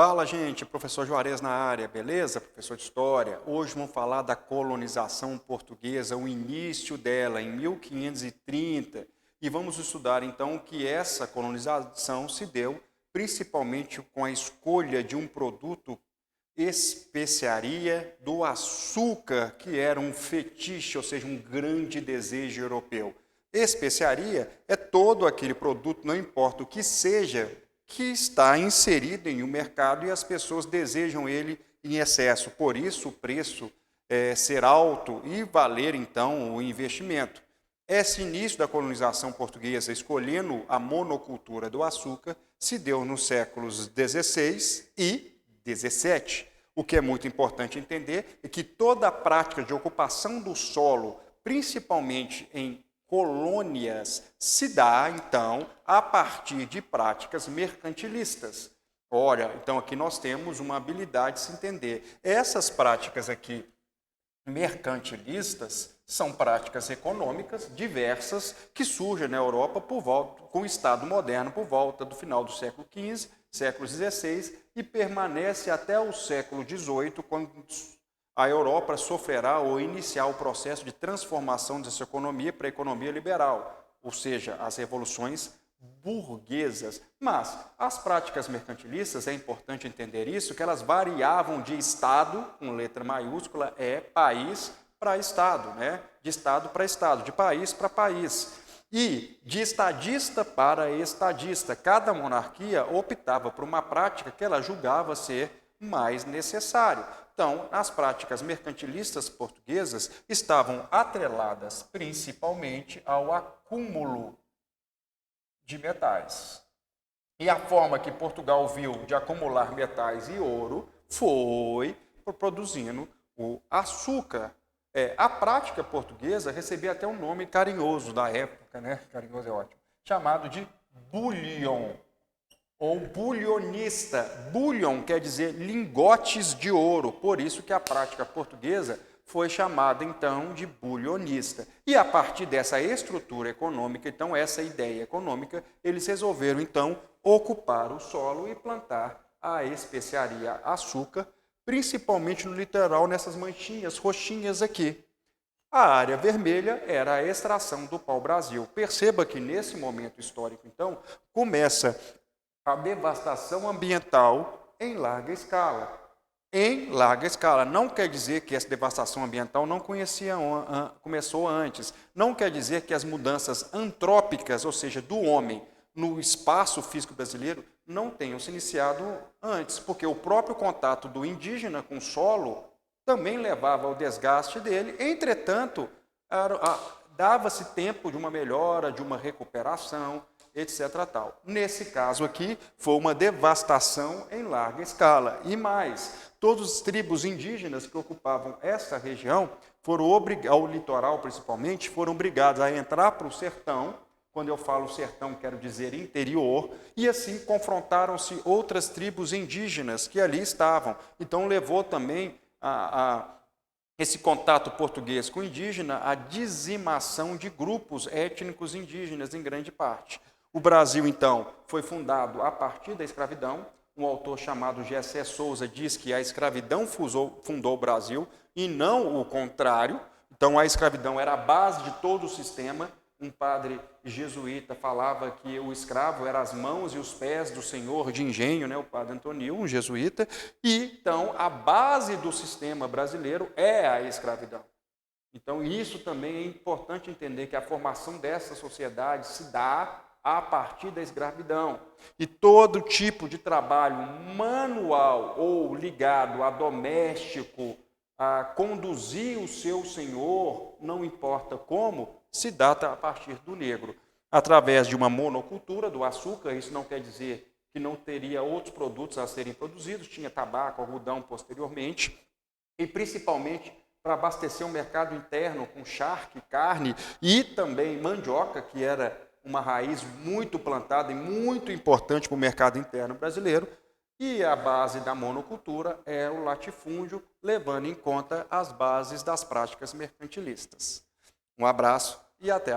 Fala, gente, professor Juarez na área, beleza? Professor de História. Hoje vamos falar da colonização portuguesa, o início dela em 1530, e vamos estudar então que essa colonização se deu principalmente com a escolha de um produto especiaria do açúcar, que era um fetiche, ou seja, um grande desejo europeu. Especiaria é todo aquele produto, não importa o que seja, que está inserido em um mercado e as pessoas desejam ele em excesso. Por isso, o preço ser alto e valer, então, o investimento. Esse início da colonização portuguesa, escolhendo a monocultura do açúcar, se deu nos séculos XVI e XVII. O que é muito importante entender é que toda a prática de ocupação do solo, principalmente em colônias, se dá, então, a partir de práticas mercantilistas. Olha, então aqui nós temos uma habilidade de se entender. Essas práticas aqui mercantilistas são práticas econômicas diversas que surgem na Europa com o Estado moderno por volta do final do século XV, século XVI e permanece até o século XVIII, quando a Europa sofrerá ou iniciar o processo de transformação dessa economia para a economia liberal, ou seja, as revoluções burguesas. Mas as práticas mercantilistas, é importante entender isso, que elas variavam de Estado, com letra maiúscula, país para Estado, né? De Estado para Estado, de país para país. E de estadista para estadista. Cada monarquia optava por uma prática que ela julgava ser mais necessário. Então, as práticas mercantilistas portuguesas estavam atreladas principalmente ao acúmulo de metais. E a forma que Portugal viu de acumular metais e ouro foi produzindo o açúcar. A prática portuguesa recebia até um nome carinhoso da época, né? Carinhoso é ótimo, chamado de bullion, ou bullionista. Bullion quer dizer lingotes de ouro, por isso que a prática portuguesa foi chamada então de bullionista. E a partir dessa estrutura econômica, então essa ideia econômica, eles resolveram então ocupar o solo e plantar a especiaria açúcar, principalmente no litoral, nessas manchinhas roxinhas aqui. A área vermelha era a extração do pau-brasil. Perceba que nesse momento histórico, então, começa a devastação ambiental em larga escala. Em larga escala. Não quer dizer que essa devastação ambiental não começou antes. Não quer dizer que as mudanças antrópicas, ou seja, do homem no espaço físico brasileiro, não tenham se iniciado antes, porque o próprio contato do indígena com o solo também levava ao desgaste dele. Entretanto, dava-se tempo de uma melhora, de uma recuperação, etc. Tal. Nesse caso aqui, foi uma devastação em larga escala. E mais, todas as tribos indígenas que ocupavam essa região, ao litoral principalmente, foram obrigados a entrar para o sertão. Quando eu falo sertão, quero dizer interior, e assim confrontaram-se outras tribos indígenas que ali estavam. Então levou também esse contato português com o indígena à dizimação de grupos étnicos indígenas em grande parte. O Brasil, então, foi fundado a partir da escravidão. Um autor chamado Gessé Souza diz que a escravidão fundou o Brasil e não o contrário. Então, a escravidão era a base de todo o sistema. Um padre jesuíta falava que o escravo era as mãos e os pés do senhor de engenho, né? O padre Antonil, um jesuíta. E, então, a base do sistema brasileiro é a escravidão. Então, isso também é importante entender, que a formação dessa sociedade se dá a partir da escravidão. E todo tipo de trabalho manual ou ligado a doméstico, a conduzir o seu senhor, não importa como, se dá a partir do negro. Através de uma monocultura do açúcar, isso não quer dizer que não teria outros produtos a serem produzidos, tinha tabaco, algodão posteriormente, e principalmente para abastecer o mercado interno com charque, carne e também mandioca, que era uma raiz muito plantada e muito importante para o mercado interno brasileiro. E a base da monocultura é o latifúndio, levando em conta as bases das práticas mercantilistas. Um abraço e até a próxima.